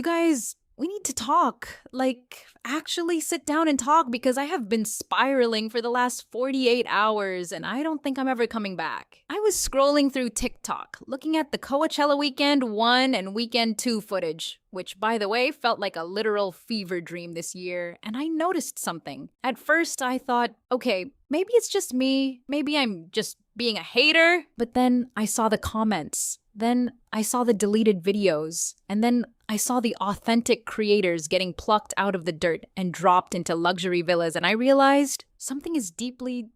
You guys, we need to talk. Like, actually sit down and talk because I have been spiraling for the last 48 hours and I don't think I'm ever coming back. I was scrolling through TikTok, looking at the Coachella Weekend 1 and Weekend 2 footage, which, by the way, felt like a literal fever dream this year, and I noticed something. At first, I thought, okay, maybe it's just me. Maybe I'm just being a hater. But then I saw the comments. Then I saw the deleted videos. And then I saw the authentic creators getting plucked out of the dirt and dropped into luxury villas. And I realized something is deeply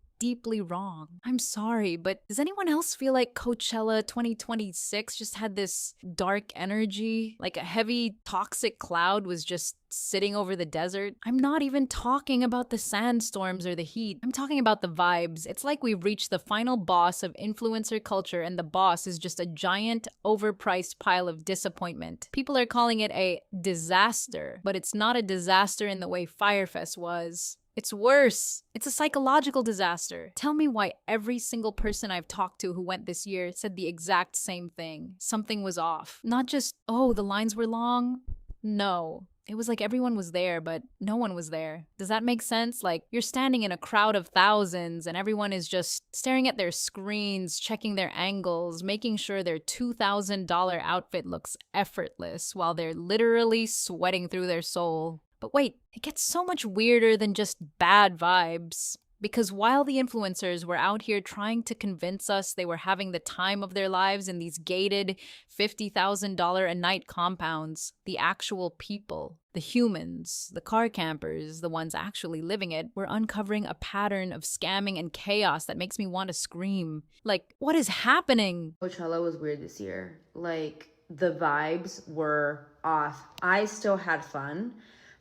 wrong. I'm sorry, but does anyone else feel like Coachella 2026 just had this dark energy? Like a heavy, toxic cloud was just sitting over the desert? I'm not even talking about the sandstorms or the heat. I'm talking about the vibes. It's like we've reached the final boss of influencer culture and the boss is just a giant, overpriced pile of disappointment. People are calling it a disaster, but it's not a disaster in the way Firefest was. It's worse. It's a psychological disaster. Tell me why every single person I've talked to who went this year said the exact same thing. Something was off. Not just, oh, the lines were long. No. It was like everyone was there, but no one was there. Does that make sense? Like, you're standing in a crowd of thousands and everyone is just staring at their screens, checking their angles, making sure their $2,000 outfit looks effortless while they're literally sweating through their soul. But wait, it gets so much weirder than just bad vibes. Because while the influencers were out here trying to convince us they were having the time of their lives in these gated $50,000 a night compounds, the actual people, the humans, the car campers, the ones actually living it, were uncovering a pattern of scamming and chaos that makes me want to scream. Like, what is happening? Coachella was weird this year. Like, the vibes were off. I still had fun,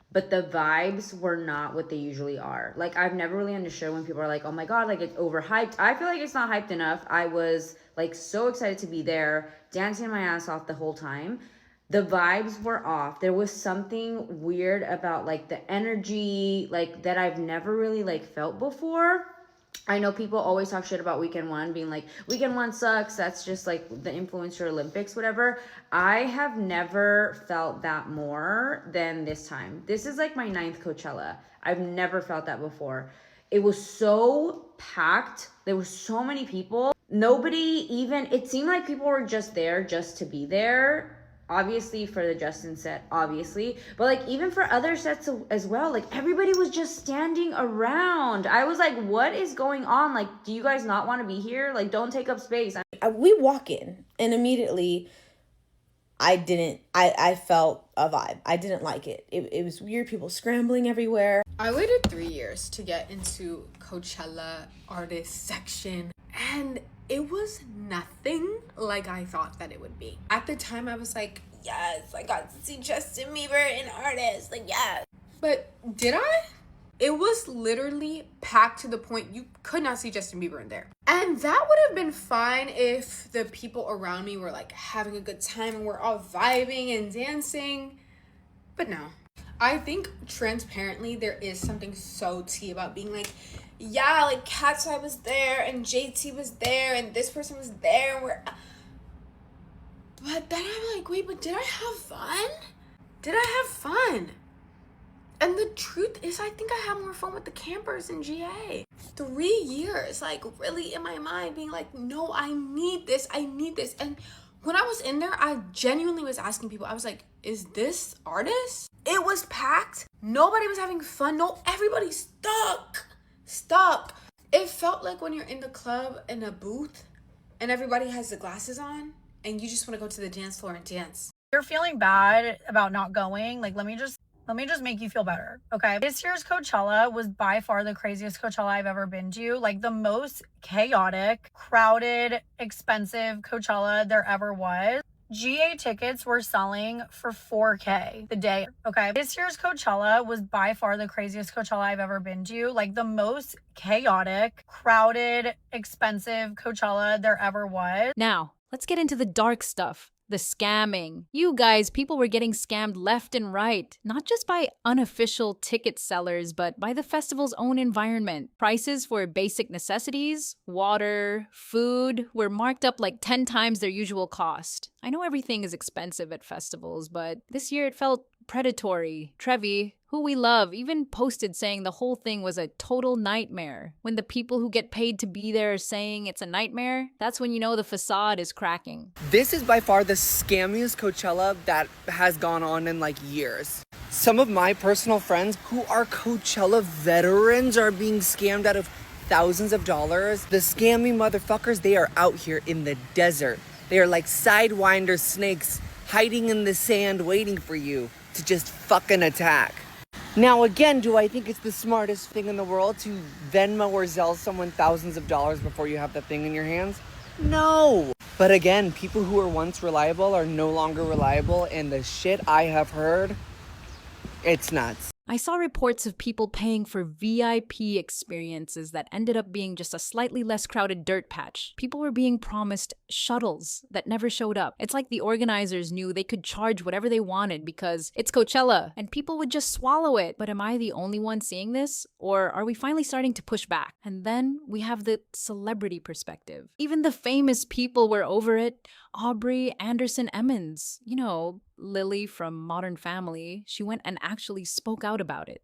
but the vibes were not what they usually are. Like, I've never really understood when people are like, oh my God, like, it's overhyped. I feel like it's not hyped enough. I was like so excited to be there, dancing my ass off the whole time. The vibes were off. There was something weird about like the energy, like that I've never really like felt before. I know people always talk shit about weekend one being like, weekend one sucks. That's just like the influencer Olympics, whatever. I have never felt that more than this time. This is like my 9th Coachella. I've never felt that before. It was so packed. There were so many people. Nobody even, it seemed like people were just there just to be there. Obviously for the Justin set, obviously, but like even for other sets as well, like everybody was just standing around. I was like, what is going on? Like, do you guys not want to be here? Like, don't take up space. We walk in and immediately I felt a vibe. I didn't like it. It was weird, people scrambling everywhere. I waited 3 years to get into Coachella artist section, and it was nothing like I thought that it would be. At the time, I was like, yes, I got to see Justin Bieber in artist, like, yes. But did I? It was literally packed to the point you could not see Justin Bieber in there. And that would have been fine if the people around me were like having a good time and we're all vibing and dancing. But no. I think transparently there is something so tea about being like, yeah, like Katseye was there and JT was there and this person was there and we're... But then I'm like, wait, but did I have fun? Did I have fun? And the truth is, I think I had more fun with the campers in GA. 3 years, like really in my mind being like, no, I need this. And when I was in there, I genuinely was asking people, I was like, is this artist? It was packed. Nobody was having fun. No, everybody's stuck. It felt like when you're in the club in a booth and everybody has the glasses on and you just want to go to the dance floor and dance. You're feeling bad about not going. Like, let me just make you feel better, okay? This year's Coachella was by far the craziest Coachella I've ever been to. Like, the most chaotic, crowded, expensive Coachella there ever was. GA tickets were selling for $4K the day, okay? This year's Coachella was by far the craziest Coachella I've ever been to. Like, the most chaotic, crowded, expensive Coachella there ever was. Now, let's get into the dark stuff. The scamming. You guys, people were getting scammed left and right, not just by unofficial ticket sellers, but by the festival's own environment. Prices for basic necessities, water, food were marked up like 10 times their usual cost. I know everything is expensive at festivals, but this year it felt predatory. Trevi, who we love, even posted saying the whole thing was a total nightmare. When the people who get paid to be there are saying it's a nightmare, that's when you know the facade is cracking. This is by far the scammiest Coachella that has gone on in like years. Some of my personal friends who are Coachella veterans are being scammed out of thousands of dollars. The scammy motherfuckers, they are out here in the desert. They are like sidewinder snakes hiding in the sand waiting for you to just fucking attack. Now again, do I think it's the smartest thing in the world to Venmo or Zelle someone thousands of dollars before you have that thing in your hands? No! But again, people who were once reliable are no longer reliable, and the shit I have heard, it's nuts. I saw reports of people paying for VIP experiences that ended up being just a slightly less crowded dirt patch. People were being promised shuttles that never showed up. It's like the organizers knew they could charge whatever they wanted because it's Coachella and people would just swallow it. But am I the only one seeing this? Or are we finally starting to push back? And then we have the celebrity perspective. Even the famous people were over it. Aubrey Anderson Emmons, you know, Lily from Modern Family, she went and actually spoke out about it.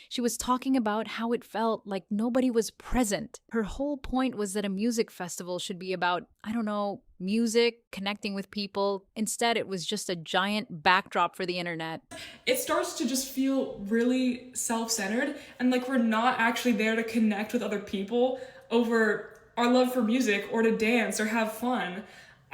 She was talking about how it felt like nobody was present. Her whole point was that a music festival should be about, I don't know, music, connecting with people. Instead, it was just a giant backdrop for the internet. It starts to just feel really self-centered and like we're not actually there to connect with other people over our love for music or to dance or have fun.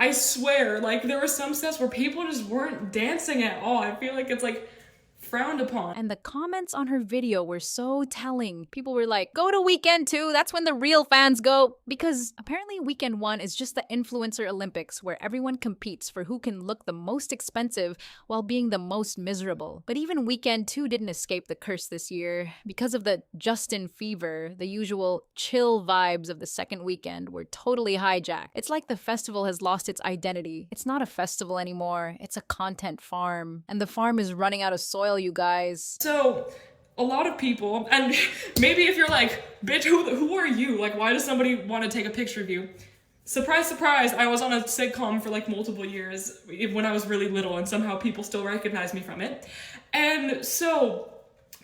I swear, like there were some sets where people just weren't dancing at all. I feel like it's like frowned upon. And the comments on her video were so telling. People were like, go to weekend 2, that's when the real fans go. Because apparently weekend 1 is just the influencer Olympics where everyone competes for who can look the most expensive while being the most miserable. But even weekend 2 didn't escape the curse this year. Because of the Justin fever, the usual chill vibes of the second weekend were totally hijacked. It's like the festival has lost its identity. It's not a festival anymore, it's a content farm. And the farm is running out of soil, you guys. So a lot of people, and maybe if you're like, bitch, who are you? Like, why does somebody want to take a picture of you? Surprise, surprise, I was on a sitcom for like multiple years when I was really little and somehow people still recognize me from it. And so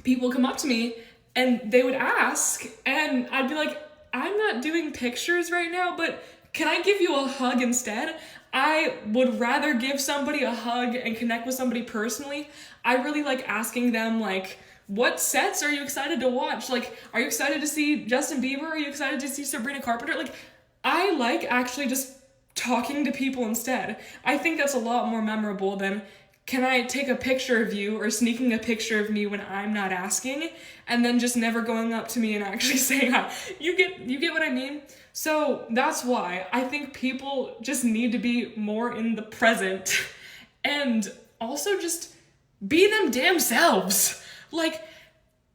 people come up to me and they would ask and I'd be like, I'm not doing pictures right now, but can I give you a hug instead? I would rather give somebody a hug and connect with somebody personally. I really like asking them like, what sets are you excited to watch? Like, are you excited to see Justin Bieber? Are you excited to see Sabrina Carpenter? Like, I like actually just talking to people instead. I think that's a lot more memorable than, can I take a picture of you or sneaking a picture of me when I'm not asking and then just never going up to me and actually saying hi. You get what I mean? So that's why I think people just need to be more in the present and also just be them damn selves. Like,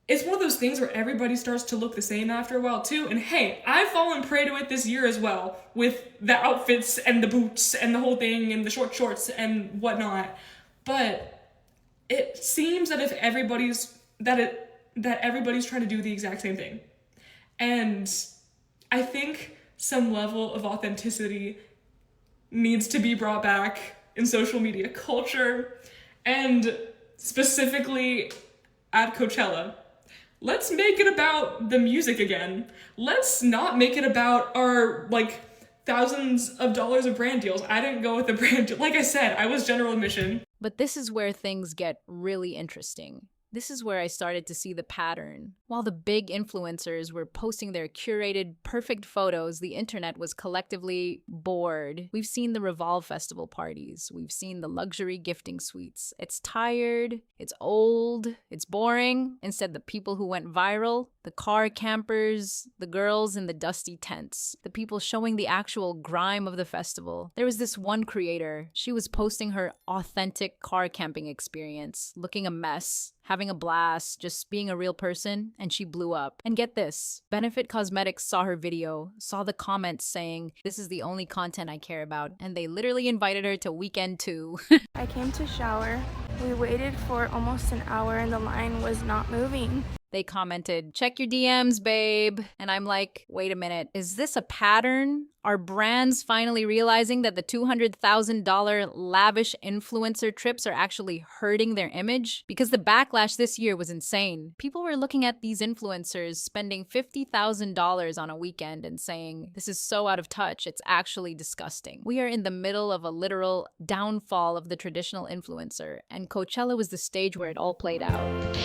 it's one of those things where everybody starts to look the same after a while too. And hey, I've fallen prey to it this year as well with the outfits and the boots and the whole thing and the short shorts and whatnot. But it seems that if everybody's trying to do the exact same thing. And I think some level of authenticity needs to be brought back in social media culture and specifically at Coachella. Let's make it about the music again. Let's not make it about our like thousands of dollars of brand deals. I didn't go with the brand deal. Like I said, I was general admission. But this is where things get really interesting. This is where I started to see the pattern. While the big influencers were posting their curated, perfect photos, the internet was collectively bored. We've seen the Revolve Festival parties. We've seen the luxury gifting suites. It's tired, it's old, it's boring. Instead, the people who went viral, the car campers, the girls in the dusty tents, the people showing the actual grime of the festival. There was this one creator. She was posting her authentic car camping experience, looking a mess, having having a blast, just being a real person, and she blew up. And get this, Benefit Cosmetics saw her video, saw the comments saying, "This is the only content I care about," and they literally invited her to Weekend 2. I came to shower. We waited for almost an hour and the line was not moving. They commented, "Check your DMs, babe." And I'm like, wait a minute, is this a pattern? Are brands finally realizing that the $200,000 lavish influencer trips are actually hurting their image? Because the backlash this year was insane. People were looking at these influencers spending $50,000 on a weekend and saying, "This is so out of touch, it's actually disgusting." We are in the middle of a literal downfall of the traditional influencer, and Coachella was the stage where it all played out.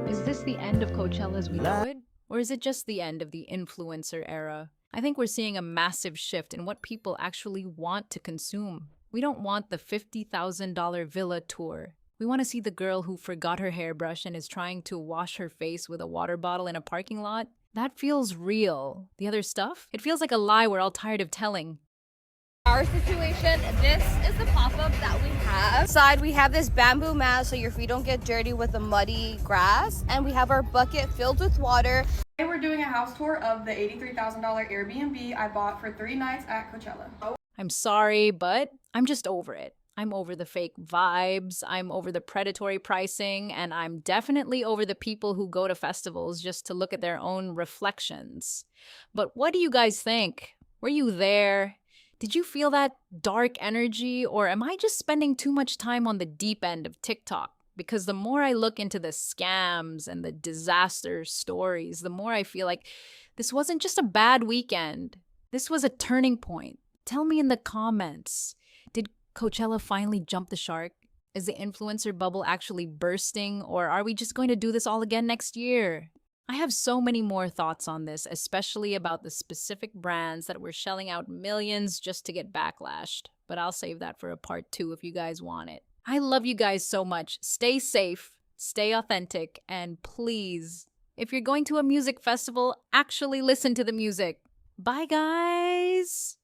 Is this the end of Coachella as we know it? Or is it just the end of the influencer era? I think we're seeing a massive shift in what people actually want to consume. We don't want the $50,000 villa tour. We want to see the girl who forgot her hairbrush and is trying to wash her face with a water bottle in a parking lot. That feels real. The other stuff? It feels like a lie we're all tired of telling. Our situation, this is the pop-up that we have. Inside, we have this bamboo mat so your feet don't get dirty with the muddy grass. And we have our bucket filled with water. Today we're doing a house tour of the $83,000 Airbnb I bought for 3 nights at Coachella. I'm sorry, but I'm just over it. I'm over the fake vibes, I'm over the predatory pricing, and I'm definitely over the people who go to festivals just to look at their own reflections. But what do you guys think? Were you there? Did you feel that dark energy, or am I just spending too much time on the deep end of TikTok? Because the more I look into the scams and the disaster stories, the more I feel like this wasn't just a bad weekend. This was a turning point. Tell me in the comments, did Coachella finally jump the shark? Is the influencer bubble actually bursting, or are we just going to do this all again next year? I have so many more thoughts on this, especially about the specific brands that were shelling out millions just to get backlashed. But I'll save that for a part 2 if you guys want it. I love you guys so much. Stay safe, stay authentic, and please, if you're going to a music festival, actually listen to the music. Bye, guys!